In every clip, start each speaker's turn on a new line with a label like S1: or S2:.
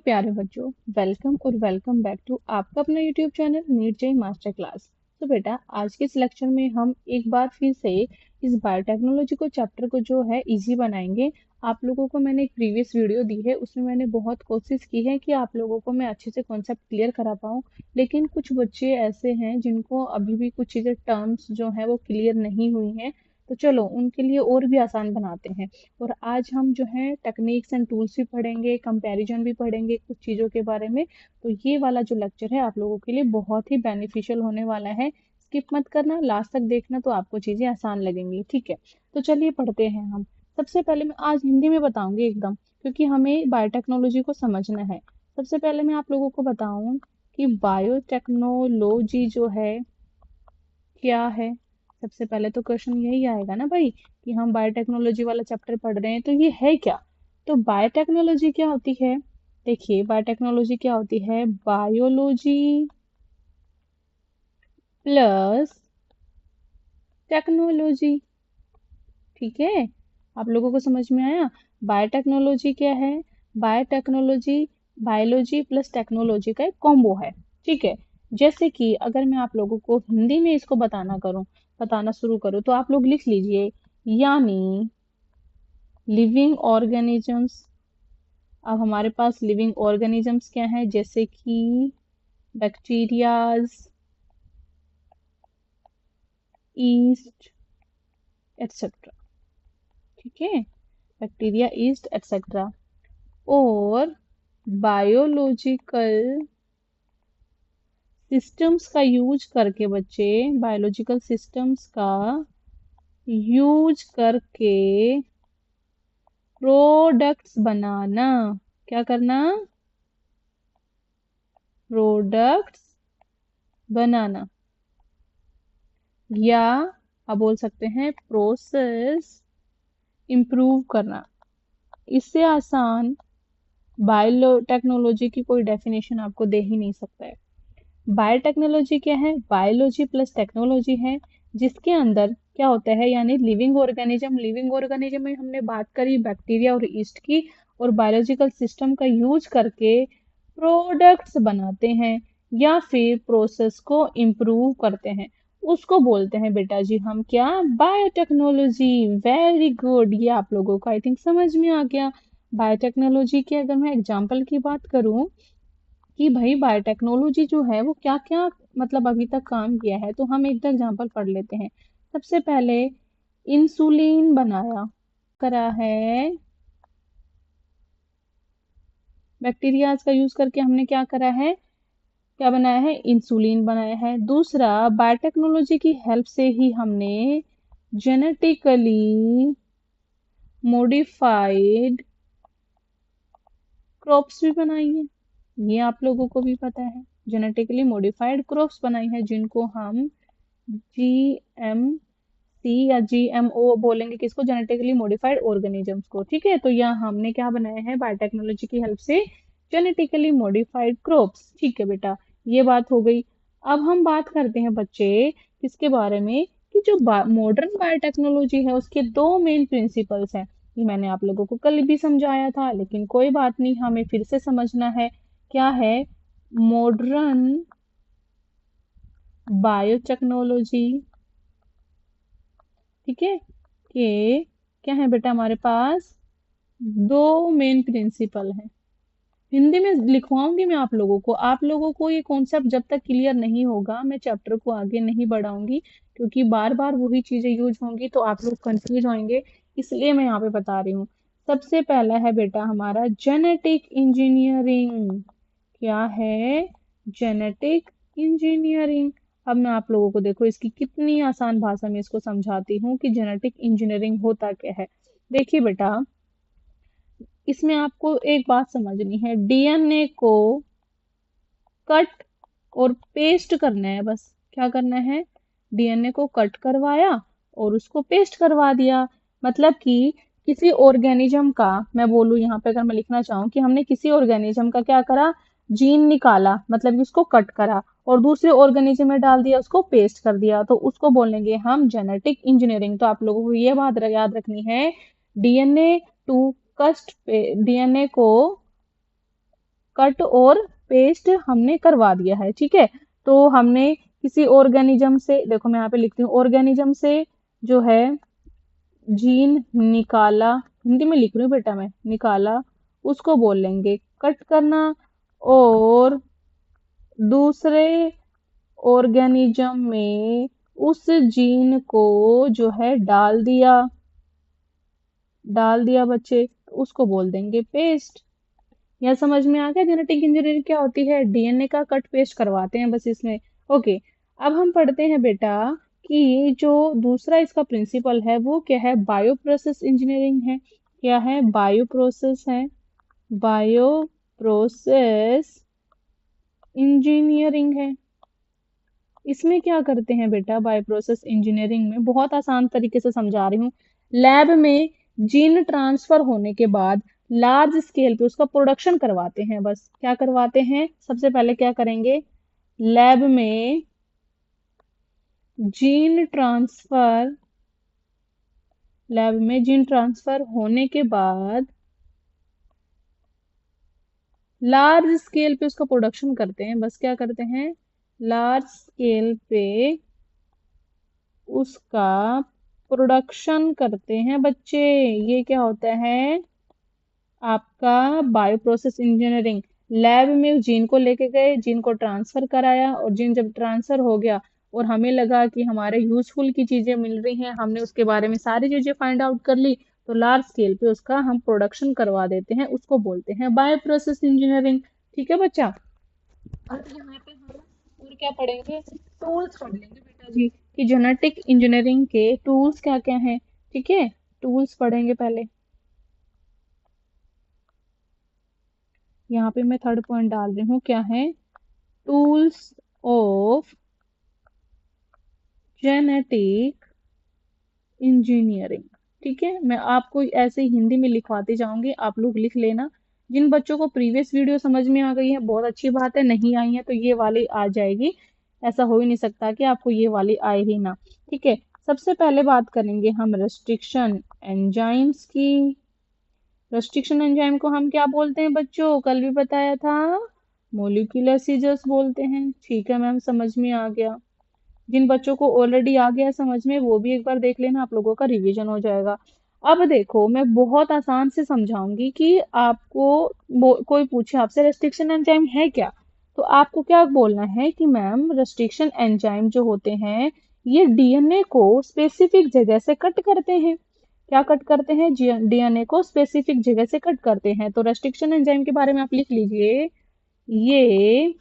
S1: प्यारे बच्चों, वेलकम और वेलकम बैक टू आपका अपना यूट्यूब चैनल नीट जे मास्टर क्लास। तो बेटा, आज के इस लेक्चर में हम एक बार फिर से इस बायोटेक्नोलॉजी को चैप्टर को जो है इजी बनाएंगे। आप लोगों को मैंने एक प्रीवियस वीडियो दी है, उसमें मैंने बहुत कोशिश की है कि आप लोगों को मैं अच्छे से कॉन्सेप्ट क्लियर करा पाऊँ। लेकिन कुछ बच्चे ऐसे हैं जिनको अभी भी कुछ चीज़ें टर्म्स जो है वो क्लियर नहीं हुई हैं। तो चलो उनके लिए और भी आसान बनाते हैं। और आज हम जो है टेक्निक्स एंड टूल्स भी पढ़ेंगे, कंपैरिजन भी पढ़ेंगे कुछ चीज़ों के बारे में। तो ये वाला जो लेक्चर है आप लोगों के लिए बहुत ही बेनिफिशियल होने वाला है। स्किप मत करना, लास्ट तक देखना, तो आपको चीज़ें आसान लगेंगी। ठीक है, तो चलिए पढ़ते हैं हम। सबसे पहले मैं आज हिंदी में बताऊंगी एकदम, क्योंकि हमें बायोटेक्नोलॉजी को समझना है। सबसे पहले मैं आप लोगों को बताऊं कि बायोटेक्नोलॉजी जो है क्या है। सबसे पहले तो क्वेश्चन यही आएगा ना भाई, कि हम बायोटेक्नोलॉजी वाला चैप्टर पढ़ रहे हैं तो ये है क्या। तो बायोटेक्नोलॉजी क्या होती है? देखिए, बायोटेक्नोलॉजी क्या होती है? Biology plus technology. ठीक है, आप लोगों को समझ में आया? बायोटेक्नोलॉजी क्या है? बायोटेक्नोलॉजी बायोलॉजी प्लस टेक्नोलॉजी का एक कॉम्बो है। ठीक है, जैसे कि अगर मैं आप लोगों को हिंदी में इसको बताना शुरू करूँ तो आप लोग लिख लीजिए, यानी लिविंग ऑर्गेनिजम्स। अब हमारे पास लिविंग ऑर्गेनिजम्स क्या है? जैसे कि बैक्टीरियाज, ईस्ट, एटसेट्रा। ठीक है, बैक्टीरिया, ईस्ट, एटसेट्रा। और बायोलॉजिकल सिस्टम्स का यूज करके बच्चे, बायोलॉजिकल सिस्टम्स का यूज करके प्रोडक्ट्स बनाना। क्या करना? प्रोडक्ट्स बनाना, या आप बोल सकते हैं प्रोसेस इम्प्रूव करना। इससे आसान बायोटेक्नोलॉजी की कोई डेफिनेशन आपको दे ही नहीं सकता है। बायोटेक्नोलॉजी क्या है? बायोलॉजी प्लस टेक्नोलॉजी है, जिसके अंदर क्या होता है, यानी लिविंग ऑर्गेनिज्म में हमने बात करी बैक्टीरिया और ईस्ट की। और बायोलॉजिकल सिस्टम का यूज करके प्रोडक्ट्स बनाते हैं या फिर प्रोसेस को इम्प्रूव करते हैं, उसको बोलते हैं बेटा जी हम क्या? बायोटेक्नोलॉजी। वेरी गुड, ये आप लोगों को आई थिंक समझ में आ गया। बायोटेक्नोलॉजी के अगर मैं एग्जांपल की बात करूं कि भाई बायोटेक्नोलॉजी जो है वो क्या क्या मतलब अभी तक काम किया है, तो हम एक दो एग्जांपल पढ़ लेते हैं। सबसे पहले इंसुलिन बनाया करा है, बैक्टीरियाज का यूज करके हमने क्या करा है, क्या बनाया है? इंसुलिन बनाया है। दूसरा, बायोटेक्नोलॉजी की हेल्प से ही हमने जेनेटिकली मॉडिफाइड क्रॉप्स भी बनाई है। ये आप लोगों को भी पता है, जेनेटिकली मॉडिफाइड क्रॉप्स बनाई है, जिनको हम जीएमसी या जीएमओ बोलेंगे। किसको? जेनेटिकली मॉडिफाइड ऑर्गेनिजम्स को। ठीक है, तो यहाँ हमने क्या बनाया है बायोटेक्नोलॉजी की हेल्प से? Genetically modified crops. ठीक है बेटा, ये बात हो गई। अब हम बात करते हैं बच्चे किसके बारे में, कि जो मॉडर्न बायोटेक्नोलॉजी है उसके दो मेन प्रिंसिपल्स हैं। ये मैंने आप लोगों को कल भी समझाया था, लेकिन कोई बात नहीं, हमें फिर से समझना है। क्या है मॉडर्न बायोटेक्नोलॉजी? ठीक है, कि क्या है बेटा, हमारे पास दो मेन प्रिंसिपल हैं। हिंदी में लिखवाऊंगी मैं आप लोगों को ये कॉन्सेप्ट जब तक क्लियर नहीं होगा मैं चैप्टर को आगे नहीं बढ़ाऊंगी, क्योंकि बार बार वही चीजें यूज होंगी तो आप लोग कंफ्यूज होंगे, इसलिए मैं यहाँ पे बता रही हूँ। सबसे पहला है बेटा हमारा जेनेटिक इंजीनियरिंग। क्या है? Genetic engineering. अब मैं आप लोगों को देखो इसकी कितनी आसान भाषा में इसको समझाती हूँ कि जेनेटिक इंजीनियरिंग होता क्या है। देखिए बेटा, इसमें आपको एक बात समझनी है, डीएनए को कट और पेस्ट करना है बस। क्या करना है? डीएनए को कट करवाया और उसको पेस्ट करवा दिया। मतलब कि किसी ऑर्गेनिज्म का, मैं बोलूं यहाँ पे अगर मैं लिखना चाहूँ कि हमने किसी ऑर्गेनिज्म का क्या करा, जीन निकाला, मतलब कि उसको कट करा और दूसरे ऑर्गेनिज्म में डाल दिया, उसको पेस्ट कर दिया, तो उसको बोलेंगे हम जेनेटिक इंजीनियरिंग। तो आप लोगों को ये बात याद रखनी है, डीएनए टू कस्ट डीएनए को कट और पेस्ट हमने करवा दिया है, ठीक है। तो हमने किसी ऑर्गेनिज्म से, देखो मैं यहाँ पे लिखती हूँ, ऑर्गेनिज्म से जो है जीन निकाला, हिंदी में लिख रही हूँ बेटा मैं, निकाला, उसको बोल लेंगे कट करना। और दूसरे ऑर्गेनिज्म में उस जीन को जो है डाल दिया बच्चे, तो उसको बोल देंगे पेस्ट। यह समझ में आ गया जेनेटिक इंजीनियरिंग क्या होती है? डीएनए का कट पेस्ट करवाते हैं बस इसमें। ओके, अब हम पढ़ते हैं बेटा कि जो दूसरा इसका प्रिंसिपल है वो क्या है? बायो प्रोसेस इंजीनियरिंग है। क्या है? बायो प्रोसेस है, बायो प्रोसेस इंजीनियरिंग है। इसमें क्या करते हैं बेटा? बायो प्रोसेस इंजीनियरिंग में बहुत आसान तरीके से समझा रही हूँ। लैब में जीन ट्रांसफर होने के बाद लार्ज स्केल पे उसका प्रोडक्शन करवाते हैं। बस क्या करवाते हैं? सबसे पहले क्या करेंगे? लैब में जीन ट्रांसफर लैब में जीन ट्रांसफर होने के बाद लार्ज स्केल पे उसका प्रोडक्शन करते हैं। बस क्या करते हैं? लार्ज स्केल पे उसका प्रोडक्शन करते हैं बच्चे। ये क्या होता है? आपका बायो प्रोसेस इंजीनियरिंग। लैब में जीन को लेके गए, जीन को ट्रांसफर कराया, और जीन जब ट्रांसफर हो गया और हमें लगा कि हमारे यूजफुल की चीजें मिल रही हैं, हमने उसके बारे में सारी चीजें फाइंड आउट कर ली, तो लार्ज स्केल पे उसका हम प्रोडक्शन करवा देते हैं, उसको बोलते हैं बायो प्रोसेस इंजीनियरिंग। ठीक है बच्चा। अब यहाँ पे हम और क्या पढ़ेंगे? टूल्स पढ़ लेंगे बेटा जी, कि जेनेटिक इंजीनियरिंग के टूल्स क्या क्या हैं। ठीक है, टूल्स पढ़ेंगे पहले। यहाँ पे मैं थर्ड पॉइंट डाल रही हूँ, क्या है? Tools of genetic engineering. ठीक है, मैं आपको ऐसे ही हिंदी में लिखवाती जाऊंगी, आप लोग लिख लेना। जिन बच्चों को प्रीवियस वीडियो समझ में आ गई है बहुत अच्छी बात है, नहीं आई है तो ये वाली आ जाएगी। ऐसा हो ही नहीं सकता कि आपको ये वाली आए ही ना। ठीक है, सबसे पहले बात करेंगे हम रेस्ट्रिक्शन एंजाइम्स की। रेस्ट्रिक्शन एंजाइम को हम क्या बोलते हैं बच्चों? कल भी बताया था, मोलिकुलर सीजर्स बोलते हैं। ठीक है मैम, समझ में आ गया। जिन बच्चों को ऑलरेडी आ गया समझ में, वो भी एक बार देख लेना, आप लोगों का रिवीजन हो जाएगा। अब देखो, मैं बहुत आसान से समझाऊंगी कि आपको कोई पूछे आपसे रेस्ट्रिक्शन एंजाइम है क्या, तो आपको क्या बोलना है कि मैम रेस्ट्रिक्शन एंजाइम जो होते हैं ये डीएनए को स्पेसिफिक जगह से कट करते हैं। क्या कट करते हैं? डीएनए को स्पेसिफिक जगह से कट करते हैं। तो रेस्ट्रिक्शन एंजाइम के बारे में आप लिख लीजिए, ये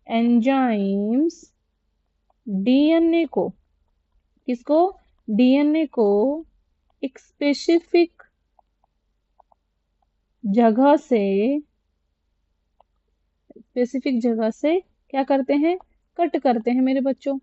S1: एंजाइम्स डीएनए को, किसको? डीएनए को एक जगह से स्पेसिफिक जगह से क्या करते हैं? कट करते हैं मेरे बच्चों।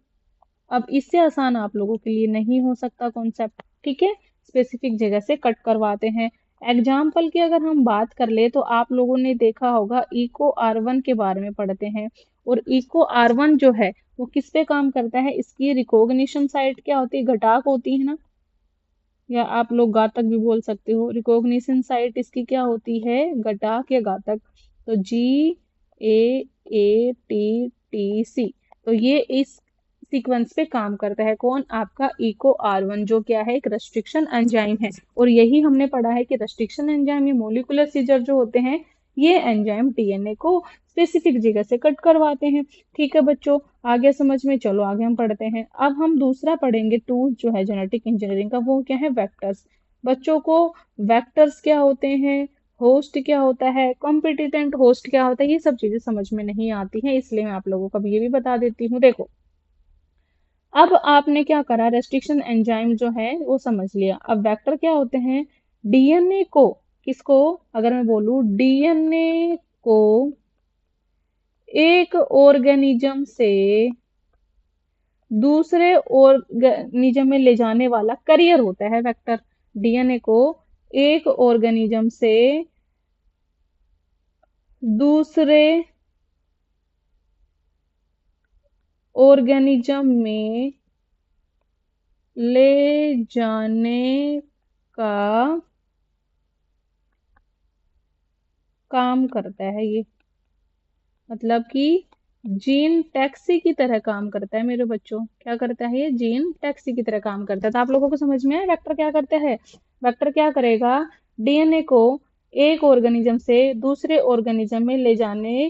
S1: अब इससे आसान आप लोगों के लिए नहीं हो सकता कॉन्सेप्ट। ठीक है, स्पेसिफिक जगह से कट करवाते हैं। एग्जाम्पल की अगर हम बात कर ले तो आप लोगों ने देखा होगा इको आर1 के बारे में पढ़ते हैं। और इको आर1 जो है वो किस पे काम करता है? इसकी रिकॉग्निशन साइट क्या होती है? घटाक होती है ना, या आप लोग घातक भी बोल सकते हो। रिकॉग्निशन साइट इसकी क्या होती है? घटाक या घातक। तो GAATTC, तो ये इस सीक्वेंस पे काम करता है। कौन? आपका इको आर1, जो क्या है? एक रेस्ट्रिक्शन एंजाइम है। और यही हमने पढ़ा है कि रेस्ट्रिक्शन एंजाइम या मोलिकुलर सीजर जो होते हैं, ये एंजाइम डीएनए को स्पेसिफिक जगह से कट करवाते हैं। ठीक है बच्चों, आगे समझ में, चलो आगे हम पढ़ते हैं। अब हम दूसरा पढ़ेंगे टूल जो है जेनेटिक इंजीनियरिंग का, वो क्या है? वेक्टर्स। बच्चों को वेक्टर्स क्या होते हैं, होस्ट क्या होता है, कॉम्पिटिटेंट होस्ट क्या होता है, ये सब चीजें समझ में नहीं आती हैं, इसलिए मैं आप लोगों को अब ये भी बता देती हूँ। देखो, अब आपने क्या करा? रेस्ट्रिक्शन एंजाइम जो है वो समझ लिया। अब वेक्टर क्या होते हैं? डीएनए को, किसको? अगर मैं बोलूं डीएनए को एक ऑर्गेनिज्म से दूसरे ऑर्गेनिज्म में ले जाने वाला करियर होता है वेक्टर। डीएनए को एक ऑर्गेनिज्म से दूसरे ऑर्गेनिज्म में ले जाने का काम करता है ये। मतलब कि जीन टैक्सी की तरह काम करता है मेरे बच्चों। क्या करता है ये? जीन टैक्सी की तरह काम करता है। तो आप लोगों को समझ में आया वेक्टर क्या करता है? वेक्टर क्या करेगा? डीएनए को एक ऑर्गेनिज्म से दूसरे ऑर्गेनिज्म में ले जाने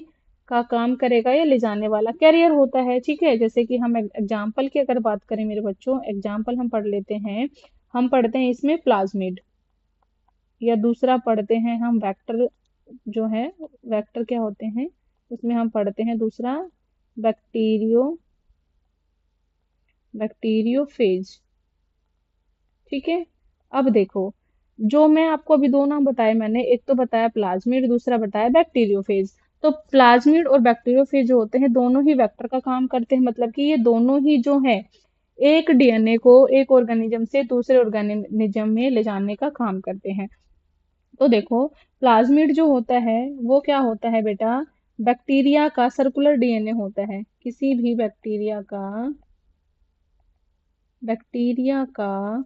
S1: का काम करेगा। या ले जाने वाला कैरियर होता है। ठीक है, जैसे कि हम एग्जाम्पल की अगर बात करें मेरे बच्चों, एग्जाम्पल हम पढ़ लेते हैं। हम पढ़ते हैं इसमें प्लाज्मिड, या दूसरा पढ़ते हैं हम वेक्टर जो है। वेक्टर क्या होते हैं उसमें हम पढ़ते हैं दूसरा बैक्टीरियो बैक्टीरियोफेज। ठीक है, अब देखो, जो मैं आपको अभी दो नाम बताए मैंने, एक तो बताया प्लाज्मिड, दूसरा बताया बैक्टीरियोफेज। तो प्लाज्मिड और बैक्टीरियोफेज जो होते हैं दोनों ही वेक्टर का काम करते हैं। मतलब कि ये दोनों ही जो है एक डीएनए को एक ऑर्गेनिज्म से दूसरे ऑर्गेनिज्म में ले जाने का काम करते हैं। तो देखो, प्लाज्मिड जो होता है वो क्या होता है बेटा? बैक्टीरिया का सर्कुलर डीएनए होता है। किसी भी बैक्टीरिया का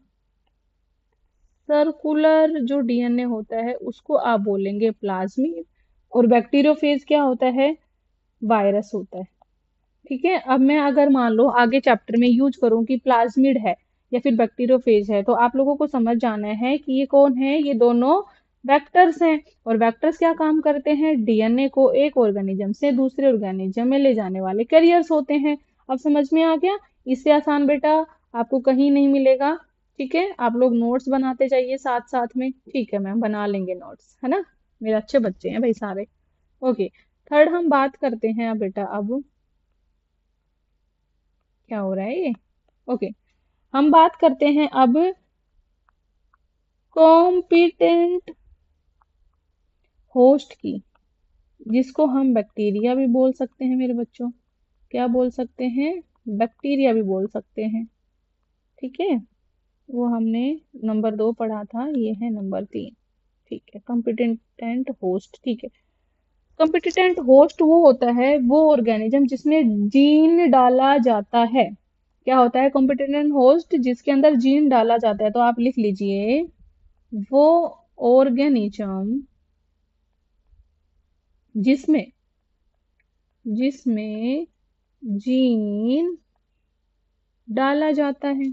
S1: सर्कुलर जो डीएनए होता है उसको आप बोलेंगे प्लाज्मिड। और बैक्टीरियोफेज क्या होता है? वायरस होता है। ठीक है, अब मैं अगर मान लो आगे चैप्टर में यूज करूं कि प्लाज्मिड है या फिर बैक्टीरियोफेज है, तो आप लोगों को समझ जाना है कि ये कौन है। ये दोनों वेक्टर्स हैं। और वेक्टर्स क्या काम करते हैं? डीएनए को एक ऑर्गेनिज्म से दूसरे ऑर्गेनिज्म में ले जाने वाले कैरियर्स होते हैं। अब समझ में आ गया? इससे आसान बेटा आपको कहीं नहीं मिलेगा। ठीक है, आप लोग नोट्स बनाते जाइए साथ साथ में। ठीक है मैम, बना लेंगे नोट्स, है ना? मेरे अच्छे बच्चे हैं भाई सारे। ओके, थर्ड हम बात करते हैं अब बेटा। अब क्या हो रहा है ये? ओके, हम बात करते हैं अब कॉम्पिटेंट होस्ट की, जिसको हम बैक्टीरिया भी बोल सकते हैं मेरे बच्चों। क्या बोल सकते हैं? बैक्टीरिया भी बोल सकते हैं। ठीक है, वो हमने नंबर 2 पढ़ा था, ये है नंबर 3। ठीक है, कॉम्पिटेंट होस्ट। ठीक है, कॉम्पिटेंट होस्ट वो होता है वो ऑर्गेनिज्म जिसमें जीन डाला जाता है। क्या होता है कॉम्पिटेंट होस्ट? जिसके अंदर जीन डाला जाता है। तो आप लिख लीजिए, वो ऑर्गेनिज्म जिसमें जिसमें जीन डाला जाता है।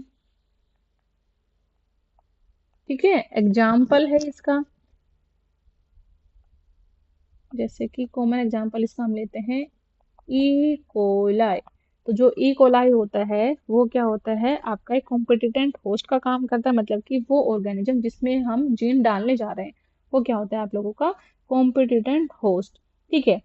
S1: ठीक है, एग्जाम्पल है इसका, जैसे कि कॉमन एग्जाम्पल इसका हम लेते हैं ई कोलाई। तो जो ई कोलाई होता है वो क्या होता है? आपका एक कॉम्पिटिटेंट होस्ट का काम करता है। मतलब कि वो ऑर्गेनिज्म जिसमें हम जीन डालने जा रहे हैं वो क्या होता है आप लोगों का? कॉम्पिटिटेंट होस्ट। ठीक है,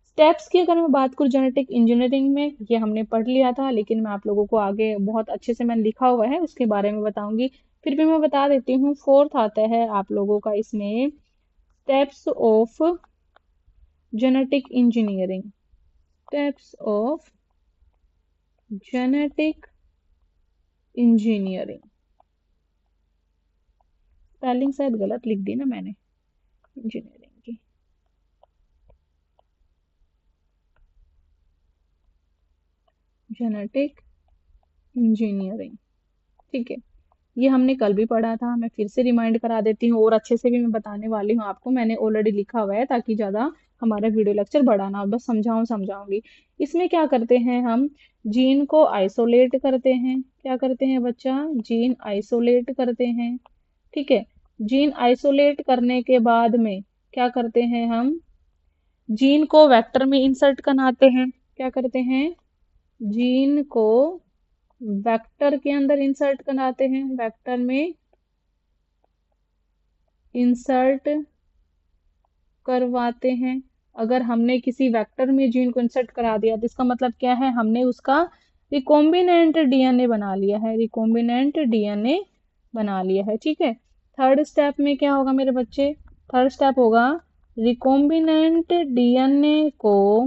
S1: स्टेप्स की अगर मैं बात करूं जेनेटिक इंजीनियरिंग में, ये हमने पढ़ लिया था, लेकिन मैं आप लोगों को आगे बहुत अच्छे से मैंने लिखा हुआ है उसके बारे में बताऊंगी। फिर भी मैं बता देती हूँ, फोर्थ आता है आप लोगों का इसमें steps of genetic engineering. Steps of genetic engineering. Spelling शायद गलत लिख दी ना मैंने इंजीनियरिंग की। Genetic engineering. ठीक है, ये हमने कल भी पढ़ा था, मैं फिर से रिमाइंड करा देती हूँ और अच्छे से भी मैं बताने वाली हूँ आपको। मैंने ऑलरेडी लिखा हुआ है ताकि ज्यादा हमारा वीडियो लेक्चर बड़ा ना हो, बस समझाऊंगी। इसमें क्या करते हैं हम? जीन को आइसोलेट करते हैं। क्या करते हैं बच्चा? जीन आइसोलेट करते हैं। ठीक है, जीन आइसोलेट करने के बाद में क्या करते हैं हम? जीन को वेक्टर में इंसर्ट कराते हैं। क्या करते हैं? जीन को वेक्टर के अंदर इंसर्ट कराते हैं। वेक्टर में इंसर्ट करवाते हैं। अगर हमने किसी वेक्टर में जीन को इंसर्ट करा दिया तो इसका मतलब क्या है? हमने उसका रिकॉम्बिनेंट डीएनए बना लिया है। रिकॉम्बिनेंट डीएनए बना लिया है। ठीक है, थर्ड स्टेप में क्या होगा मेरे बच्चे? थर्ड स्टेप होगा रिकॉम्बिनेंट डीएनए को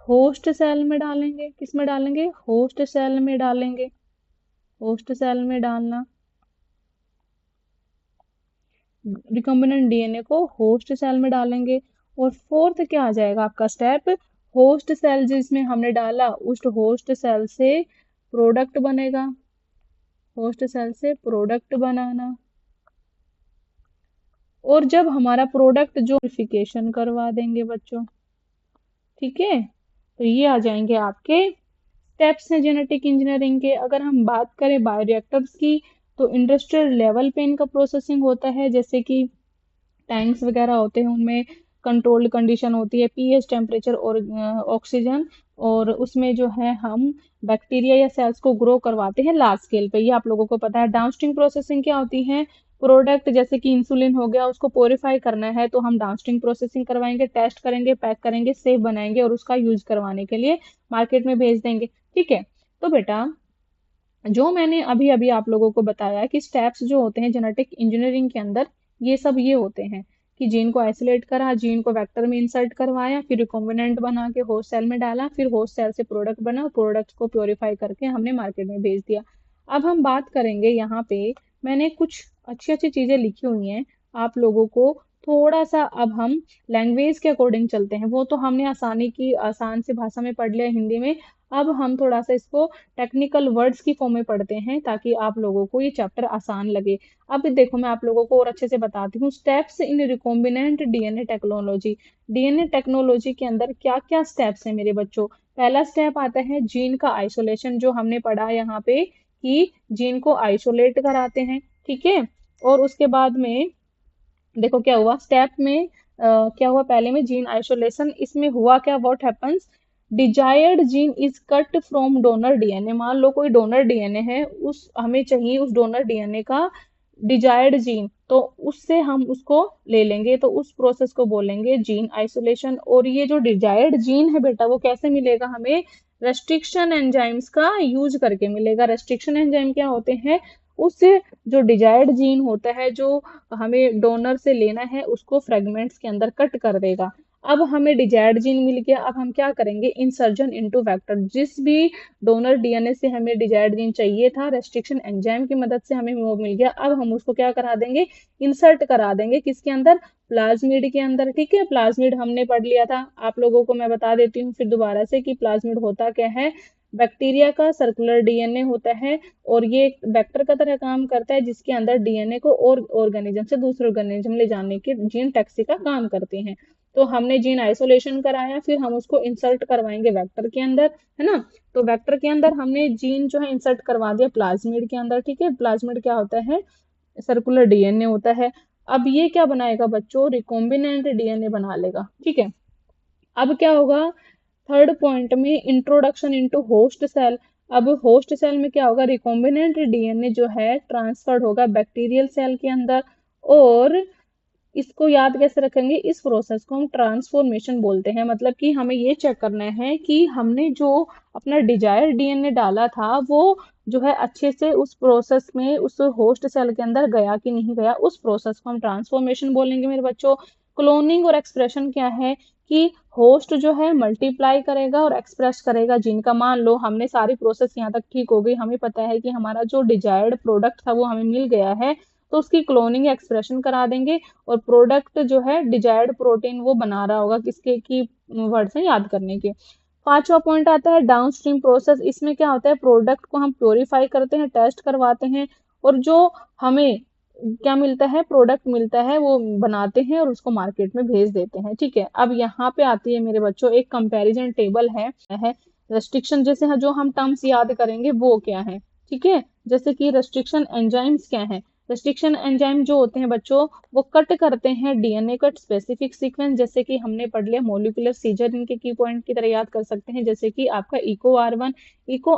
S1: होस्ट सेल में डालेंगे। किस में डालेंगे? होस्ट सेल में डालेंगे। होस्ट सेल में डालना, रिकॉम्बिनेंट डीएनए को होस्ट सेल में डालेंगे। और फोर्थ क्या आ जाएगा आपका स्टेप? होस्ट सेल जिसमें हमने डाला उस होस्ट सेल से प्रोडक्ट बनेगा। होस्ट सेल से प्रोडक्ट बनाना। और जब हमारा प्रोडक्ट जो प्यूरिफिकेशन करवा देंगे बच्चों। ठीक है, तो ये आ जाएंगे आपके स्टेप्स हैं जेनेटिक इंजीनियरिंग के। अगर हम बात करें बायोरिएक्टर्स की, तो इंडस्ट्रियल लेवल पे इनका प्रोसेसिंग होता है, जैसे कि टैंक्स वगैरह होते हैं, उनमें कंट्रोल्ड कंडीशन होती है, पीएच, टेम्परेचर और ऑक्सीजन, और उसमें जो है हम बैक्टीरिया या सेल्स को ग्रो करवाते हैं लार्ज स्केल पे, ये आप लोगों को पता है। डाउनस्ट्रीम प्रोसेसिंग क्या होती है? प्रोडक्ट जैसे कि इंसुलिन हो गया, उसको प्योरीफाई करना है तो हम डाउनस्ट्रीम प्रोसेसिंग करवाएंगे, टेस्ट करेंगे, पैक करेंगे, सेफ बनाएंगे और उसका यूज करवाने के लिए मार्केट में भेज देंगे। ठीक है, तो बेटा जो मैंने अभी अभी आप लोगों को बताया कि स्टेप्स जो होते हैं जेनेटिक इंजीनियरिंग के अंदर, ये होते हैं कि जीन को आइसोलेट करा, जीन को वेक्टर में इंसर्ट करवाया, फिर रिकॉम्बिनेंट बना के होस्ट सेल में डाला, फिर होस्ट सेल से प्रोडक्ट बना, प्रोडक्ट को प्योरीफाई करके हमने मार्केट में भेज दिया। अब हम बात करेंगे यहाँ पे, मैंने कुछ अच्छी अच्छी चीजें लिखी हुई हैं आप लोगों को, थोड़ा सा अब हम लैंग्वेज के अकॉर्डिंग चलते हैं। वो तो हमने आसान सी भाषा में पढ़ लिया हिंदी में, अब हम थोड़ा सा इसको टेक्निकल वर्ड्स की फॉर्म में पढ़ते हैं ताकि आप लोगों को ये चैप्टर आसान लगे। अब देखो मैं आप लोगों को और अच्छे से बताती हूँ, steps in recombinant DNA technology. DNA technology के अंदर क्या क्या स्टेप्स हैं मेरे बच्चों? पहला स्टेप आता है जीन का आइसोलेशन, जो हमने पढ़ा यहाँ पे कि जीन को आइसोलेट कराते हैं। ठीक है, और उसके बाद में देखो क्या हुआ स्टेप में, क्या हुआ पहले में जीन आइसोलेशन, इसमें हुआ क्या, what happens, desired gene is cut from donor DNA. मान लो कोई डोनर डीएनए है, उस हमें चाहिए उस डोनर डीएनए का डिजायर्ड जीन, तो उससे हम उसको ले लेंगे, तो उस प्रोसेस को बोलेंगे जीन आइसोलेशन। और ये जो डिजायर्ड जीन है बेटा, वो कैसे मिलेगा हमें? रेस्ट्रिक्शन एंजाइम्स का यूज करके मिलेगा। रेस्ट्रिक्शन एंजाइम क्या होते हैं? उस जो डिजायर्ड जीन होता है, जो हमें डोनर से लेना है, उसको फ्रेगमेंट्स के अंदर कट कर देगा। अब हमें डिजायर्ड जीन मिल गया, अब हम क्या करेंगे? Insertion into vector. जिस भी डोनर डीएनए से हमें डिजायर्ड जीन चाहिए था, रेस्ट्रिक्शन एंजाइम की मदद से हमें वो मिल गया, अब हम उसको क्या करा देंगे? इंसर्ट करा देंगे, किसके अंदर? प्लाज्मिड के अंदर। ठीक है, प्लाज्मिड हमने पढ़ लिया था, आप लोगों को मैं बता देती हूँ फिर दोबारा से कि प्लाज्मिड होता क्या है। बैक्टीरिया का सर्कुलर डीएनए होता है, और ये एक वेक्टर का तरह काम करता है, जिसके अंदर डीएनए को और ऑर्गेनिज्म से दूसरे ऑर्गेनिज्म ले जाने के जीन टैक्सी का काम करते हैं। तो हमने जीन आइसोलेशन कराया, फिर हम उसको इंसर्ट करवाएंगे वेक्टर के अंदर, है ना? तो वेक्टर के अंदर हमने जीन जो है इंसर्ट करवा दिया प्लाज्मिड के अंदर। ठीक है, प्लाज्मिड क्या होता है? सर्कुलर डीएनए होता है। अब ये क्या बनाएगा बच्चों? रिकॉम्बिनेंट डीएनए बना लेगा। ठीक है, अब क्या होगा? थर्ड पॉइंट में इंट्रोडक्शन इनटू होस्ट सेल। अब होस्ट सेल में क्या होगा? रिकॉम्बिनेंट डीएनए जो है ट्रांसफर्ड होगा बैक्टीरियल सेल के अंदर, और इसको याद कैसे रखेंगे? इस प्रोसेस को हम ट्रांसफॉर्मेशन बोलते हैं। मतलब कि हमें ये चेक करना है कि हमने जो अपना डिजायर डीएनए डाला था, वो जो है अच्छे से उस प्रोसेस में उस होस्ट सेल के अंदर गया कि नहीं गया, उस प्रोसेस को हम ट्रांसफॉर्मेशन बोलेंगे मेरे बच्चों। क्लोनिंग और एक्सप्रेशन क्या है? कि होस्ट जो है मल्टीप्लाई करेगा और एक्सप्रेस करेगा जीन का। मान लो हमने सारी प्रोसेस यहाँ तक ठीक हो गई, हमें पता है कि हमारा जो डिजायर्ड प्रोडक्ट था वो हमें मिल गया है, तो उसकी क्लोनिंग एक्सप्रेशन करा देंगे, और प्रोडक्ट जो है डिजायर्ड प्रोटीन वो बना रहा होगा, किसके की वर्ड से याद करने के। पांचवा पॉइंट आता है डाउनस्ट्रीम प्रोसेस। इसमें क्या होता है? प्रोडक्ट को हम प्योरीफाई करते हैं, टेस्ट करवाते हैं, और जो हमें क्या मिलता है? प्रोडक्ट मिलता है, वो बनाते हैं और उसको मार्केट में भेज देते हैं। ठीक है, अब यहाँ पे आती है मेरे बच्चों एक कंपैरिजन टेबल है रेस्ट्रिक्शन, जैसे जो हम टर्म्स याद करेंगे वो क्या है। ठीक है, जैसे कि रेस्ट्रिक्शन एंजाइम्स क्या है? रेस्ट्रिक्शन एंजाइम जो होते हैं बच्चों, वो कट करते हैं डीएनए का स्पेसिफिक सीक्वेंस, जैसे कि हमने पढ़ लिया मॉलिक्यूलर सीजर, इनके की पॉइंट की तरह याद कर सकते हैं, जैसे कि आपका इको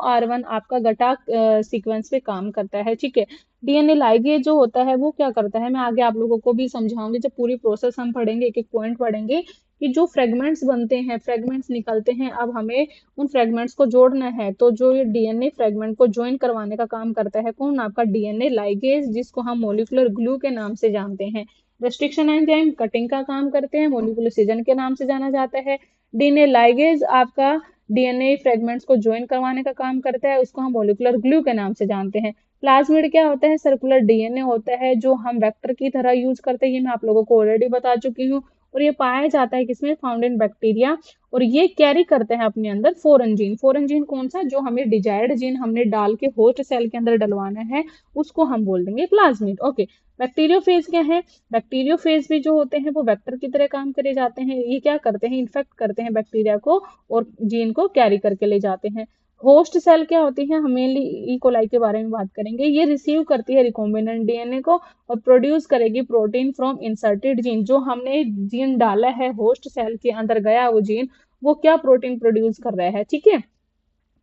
S1: आर वन आपका गटा सीक्वेंस पे काम करता है। ठीक है, डीएनए लाइगेज जो होता है वो क्या करता है, मैं आगे आप लोगों को भी समझाऊंगी जब पूरी प्रोसेस हम पढ़ेंगे, एक एक पॉइंट पढ़ेंगे कि जो फ्रेगमेंट्स बनते हैं, फ्रेगमेंट्स निकलते हैं, अब हमें उन फ्रेगमेंट्स को जोड़ना है, तो जो ये डीएनए फ्रेगमेंट को ज्वाइन करवाने का काम करता है कौन? आपका डीएनए लाइगेज, जिसको हम मोलिकुलर ग्लू के नाम से जानते हैं। रेस्ट्रिक्शन एंजाइम कटिंग का काम करते हैं, मोलिकुलर सीजन के नाम से जाना जाता है। डीएनए लाइगेज आपका डीएनए फ्रेगमेंट्स को ज्वाइन करवाने का काम करता है, उसको हम मोलिकुलर ग्लू के नाम से जानते हैं। प्लाज्मिड क्या होता है? सर्कुलर डीएनए होता है, जो हम वेक्टर की तरह यूज करते हैं, ये मैं आप लोगों को ऑलरेडी बता चुकी हूँ। और ये पाया जाता है किसमें, फाउंड इन बैक्टीरिया। और ये कैरी करते हैं अपने अंदर फॉरेन जीन। फॉरेन जीन कौन सा, जो हमें डिजायर्ड जीन हमने डाल के होस्ट सेल के अंदर डलवाना है, उसको हम बोल देंगे प्लाज्मिड। ओके, बैक्टीरियोफेज क्या है, बैक्टीरियोफेज भी जो होते हैं वो वेक्टर की तरह काम करे जाते हैं। ये क्या करते हैं, इन्फेक्ट करते हैं बैक्टीरिया को और जीन को कैरी करके ले जाते हैं। होस्ट सेल क्या होती है, हम मेनली ई कोलाई के बारे में बात करेंगे। ये रिसीव करती है रिकॉम्बिनेंट डीएनए को और प्रोड्यूस करेगी प्रोटीन फ्रॉम इंसर्टेड जीन। जो हमने जीन डाला है होस्ट सेल के अंदर गया वो जीन, वो क्या प्रोटीन प्रोड्यूस कर रहा है, ठीक है।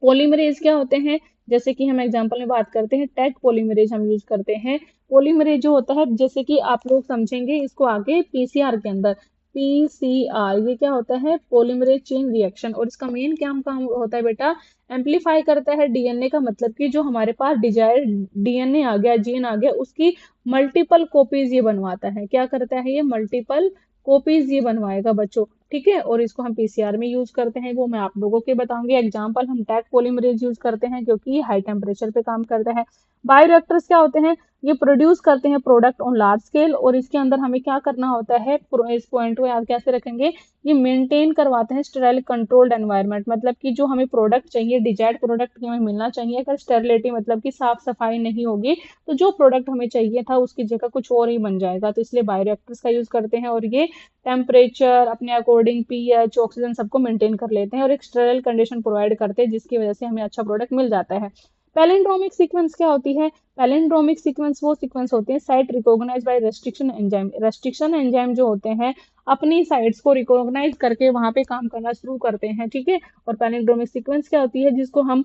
S1: पॉलीमरेज क्या होते हैं, जैसे कि हम एग्जांपल में बात करते हैं, टैग पॉलीमरेज हम यूज करते हैं। पॉलीमरेज जो होता है, जैसे कि आप लोग समझेंगे इसको आगे पीसीआर के अंदर। पीसीआर ये क्या होता है, पॉलीमरेज चेन रिएक्शन। और इसका मेन काम होता है बेटा, एम्पलीफाई करता है डीएनए का, मतलब कि जो हमारे पास डिजायर्ड डीएनए आ गया, जीन आ गया, उसकी मल्टीपल कॉपीज ये बनवाता है। क्या करता है ये, मल्टीपल कॉपीज ये बनवाएगा बच्चों, ठीक है। और इसको हम पीसीआर में यूज करते हैं, वो मैं आप लोगों के बताऊंगी एग्जांपल। हम टैग पॉलीमरेज यूज करते हैं क्योंकि ये हाई टेम्परेचर पे काम करता है। बायोरिएक्टर्स क्या होते हैं, ये प्रोड्यूस करते हैं प्रोडक्ट ऑन लार्ज स्केल। और इसके अंदर हमें क्या करना होता है, इस पॉइंट को याद कैसे रखेंगे, ये मेंटेन करवाते हैं स्टेराइल कंट्रोल्ड एनवायरनमेंट। मतलब कि जो हमें प्रोडक्ट चाहिए, डिजायर्ड प्रोडक्ट हमें मिलना चाहिए, अगर स्टेरिलिटी मतलब कि साफ सफाई नहीं होगी तो जो प्रोडक्ट हमें चाहिए था उसकी जगह कुछ और ही बन जाएगा। तो इसलिए बायोरिएक्टर्स का यूज करते हैं और ये टेम्परेचर अपने अकॉर्डिंग, पीएच, ऑक्सीजन सबको मेंटेन कर लेते हैं और एक स्टेराइल कंडीशन प्रोवाइड करते हैं, जिसकी वजह से हमें अच्छा प्रोडक्ट मिल जाता है। पैलिंड्रोमिक सीक्वेंस क्या होती है, पैलिंड्रोमिक सीक्वेंस वो सीक्वेंस होते हैं site recognise by restriction enzyme. Restriction enzyme जो होते हैं अपनी साइट्स को रिकॉग्नाइज करके वहां पे काम करना शुरू करते हैं, ठीक है। और पैलिंड्रोमिक सीक्वेंस क्या होती है, जिसको हम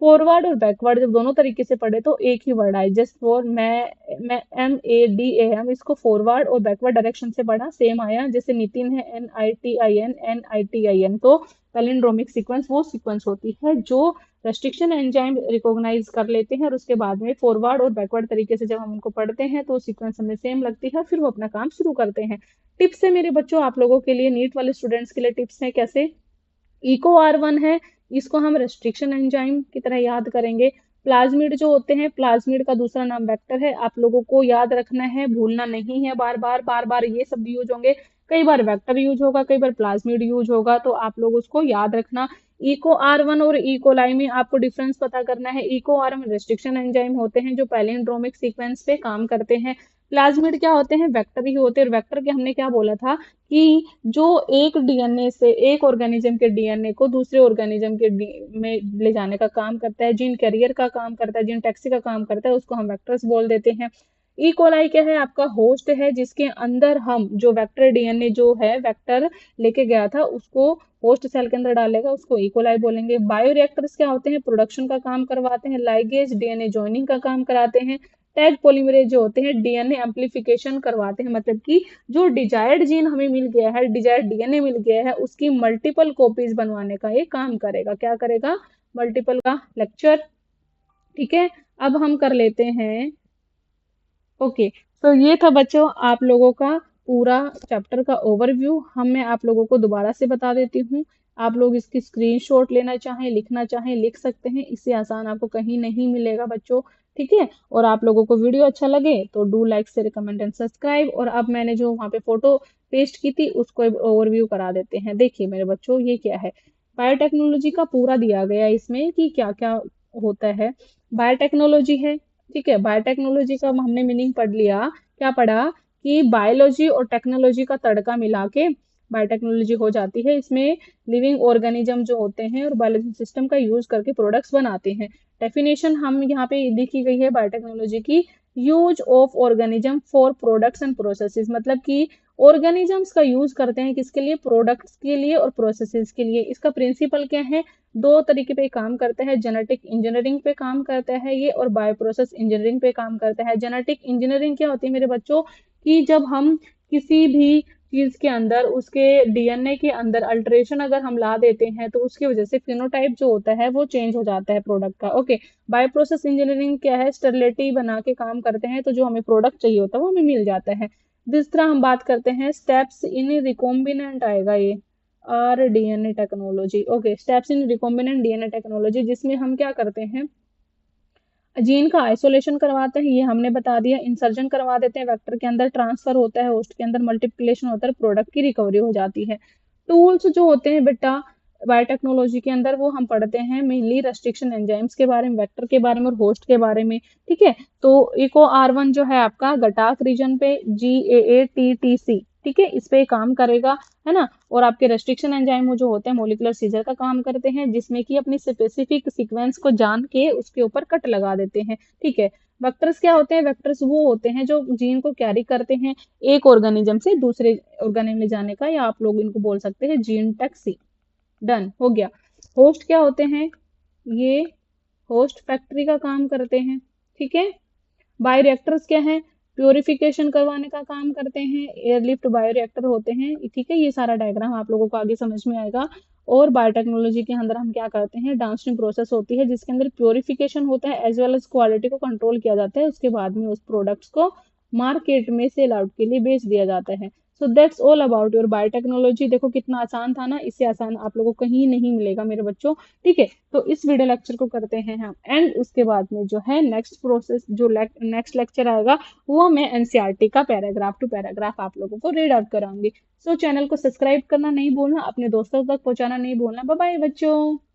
S1: फॉरवर्ड और बैकवर्ड जब दोनों तरीके से पढ़े तो एक ही वर्ड आए। जस्ट फॉर मैं MADAM, इसको फॉरवर्ड और बैकवर्ड डायरेक्शन से पढ़ा, सेम आया। जैसे नितिन है NITIN, तो पैलिंड्रोमिक सीक्वेंस वो सीक्वेंस होती है जो रेस्ट्रिक्शन एंजाइम रिकॉग्नाइज कर लेते हैं और उसके बाद में फॉरवर्ड और बैकवर्ड तरीके से जब हम उनको पढ़ते हैं तो सीक्वेंस हमें सेम लगती है, फिर वो अपना काम शुरू करते हैं। टिप्स है मेरे बच्चों आप लोगों के लिए, नीट वाले स्टूडेंट्स के लिए टिप्स है कैसे। इको R1 है, इसको हम रेस्ट्रिक्शन एंजाइम की तरह याद करेंगे। प्लाज्मिड जो होते हैं, प्लाज्मिड का दूसरा नाम वेक्टर है, आप लोगों को याद रखना है, भूलना नहीं है। बार बार ये शब्द यूज होंगे, कई बार वेक्टर यूज होगा, कई बार प्लाज्मिड यूज होगा, तो आप लोग उसको याद रखना। इको R1 और इकोलाई में आपको डिफरेंस पता करना है। इको R1 रेस्ट्रिक्शन एंजाइम होते हैं जो पैलिंड्रोमिक सीक्वेंस पे काम करते हैं। प्लाज्मिड क्या होते हैं, वेक्टर ही होते हैं। और वेक्टर के हमने क्या बोला था कि जो एक डीएनए से, एक ऑर्गेनिज्म के डीएनए को दूसरे ऑर्गेनिज्म के में ले जाने का काम करता है, जीन कैरियर का काम करता है, जीन टैक्सी का काम करता है, उसको हम वेक्टर्स बोल देते हैं। ई कोलाई क्या है, आपका होस्ट है जिसके अंदर हम जो वेक्टर डीएनए जो है वेक्टर लेके गया था उसको होस्ट सेल के अंदर डालेगा, उसको ई कोलाई बोलेंगे। बायोरिएक्टर्स क्या होते हैं, प्रोडक्शन का काम करवाते हैं, लाइगेज डीएनए जॉइनिंग का काम कराते हैं। टैग पॉलीमरेज जो होते हैं डीएनए एम्प्लीफिकेशन करवाते हैं, मतलब कि जो डिजायर्ड जीन हमें मिल गया है, डिजायर्ड डीएनए मिल गया है, उसकी मल्टीपल कॉपीज बनवाने का ये काम करेगा। क्या करेगा, मल्टीपल का लेक्चर, ठीक है। अब हम कर लेते हैं, ओके। तो ये था बच्चों आप लोगों का पूरा चैप्टर का ओवरव्यू। मैं आप लोगों को दोबारा से बता देती हूँ, आप लोग इसकी स्क्रीनशॉट लेना चाहें, लिखना चाहें लिख सकते हैं, इससे आसान आपको कहीं नहीं मिलेगा बच्चों, ठीक है। और आप लोगों को वीडियो अच्छा लगे तो do like share comment and subscribe. और अब मैंने जो वहाँ पे फोटो पेस्ट की थी उसको ओवरव्यू करा देते हैं। देखिए मेरे बच्चों ये क्या है, बायोटेक्नोलॉजी का पूरा दिया गया है इसमें कि क्या क्या होता है। बायोटेक्नोलॉजी है, ठीक है। बायोटेक्नोलॉजी का हमने मीनिंग पढ़ लिया, क्या पढ़ा कि बायोलॉजी और टेक्नोलॉजी का तड़का मिला के बायोटेक्नोलॉजी हो जाती है। इसमें लिविंग ऑर्गेनिज्म जो होते हैं और बायोलॉजी सिस्टम का यूज करके प्रोडक्ट्स बनाते हैं। डेफिनेशन हम यहाँ पे लिखी गई है बायोटेक्नोलॉजी की, use of organism for products and processes. मतलब कि ऑर्गेनिजम्स का यूज करते हैं किसके लिए, प्रोडक्ट्स के लिए और प्रोसेसेस के लिए। इसका प्रिंसिपल क्या है, दो तरीके पे काम करता है, जेनेटिक इंजीनियरिंग पे काम करता है ये, और बायो प्रोसेस इंजीनियरिंग पे काम करता है। जेनेटिक इंजीनियरिंग क्या होती है मेरे बच्चों, कि जब हम किसी भी चीज के अंदर उसके डीएनए के अंदर अल्टरेशन अगर हम ला देते हैं तो उसकी वजह से फिनोटाइप जो होता है वो चेंज हो जाता है प्रोडक्ट का, ओके। बायो प्रोसेस इंजीनियरिंग क्या है, स्टेरिलिटी बना के काम करते हैं तो जो हमें प्रोडक्ट चाहिए होता है वो हमें मिल जाता है। दूसरा हम बात करते हैं स्टेप्स इन रिकॉम्बिनेंट, आएगा ये RDNA technology, okay. Steps in recombinant DNA technology, जिसमें हम क्या करते हैं, जीन का आइसोलेशन करवाते हैं, ये हमने बता दिया। इंसर्जन करवा देते हैं, वेक्टर के अंदर ट्रांसफर होता है, होस्ट के अंदर मल्टीप्लिकेशन होता है, प्रोडक्ट की रिकवरी हो जाती है। टूल्स जो होते हैं बेटा बायोटेक्नोलॉजी के अंदर, वो हम पढ़ते हैं मेनली रेस्ट्रिक्शन एंजाइम्स के बारे में, वेक्टर के बारे में और होस्ट के बारे में। ठीक है, तो इको R1 जो है आपका गटाक रीजन पे GAATTC, ठीक है, इस पे काम करेगा, है ना। और आपके रेस्ट्रिक्शन एंजाइम जो होते हैं मोलिकुलर सीजर का काम करते हैं, जिसमें कि अपनी स्पेसिफिक सीक्वेंस को जान के उसके ऊपर कट लगा देते हैं। ठीक है, वेक्टर्स क्या होते हैं? वेक्टर्स वो होते हैं जो जीन को कैरी करते हैं एक ऑर्गेनिज्म से दूसरे ऑर्गेनिज्म में जाने का, या आप लोग इनको बोल सकते हैं जीन टैक्सी। डन हो गया। होस्ट क्या होते हैं? ये होस्ट फैक्ट्री का काम करते हैं। ठीक है, बायोरिएक्टर्स क्या है? प्योरिफिकेशन करवाने का काम करते हैं, एयरलिफ्ट बायोरिएक्टर होते हैं। ठीक है, ये सारा डायग्राम आप लोगों को आगे समझ में आएगा। और बायोटेक्नोलॉजी के अंदर हम क्या करते हैं? डाउनस्ट्रीम प्रोसेस होती है जिसके अंदर प्योरिफिकेशन होता है एज वेल एज क्वालिटी को कंट्रोल किया जाता है। उसके बाद में उस प्रोडक्ट्स को मार्केट में सेल आउट के लिए बेच दिया जाता है। So that's all about your biotechnology. देखो कितना आसान था ना, इससे आसान आप लोगों को कहीं नहीं मिलेगा मेरे बच्चों। ठीक है, तो इस वीडियो लेक्चर को करते हैं हम एंड। उसके बाद में जो है नेक्स्ट प्रोसेस, जो नेक्स्ट लेक्चर आएगा, वो मैं एनसीईआरटी का पैराग्राफ टू पैराग्राफ आप लोगों को रीड आउट कराऊंगी। सो चैनल को सब्सक्राइब करना नहीं भूलना, अपने दोस्तों तक पहुंचाना नहीं भूलना। बाय बाय बच्चों।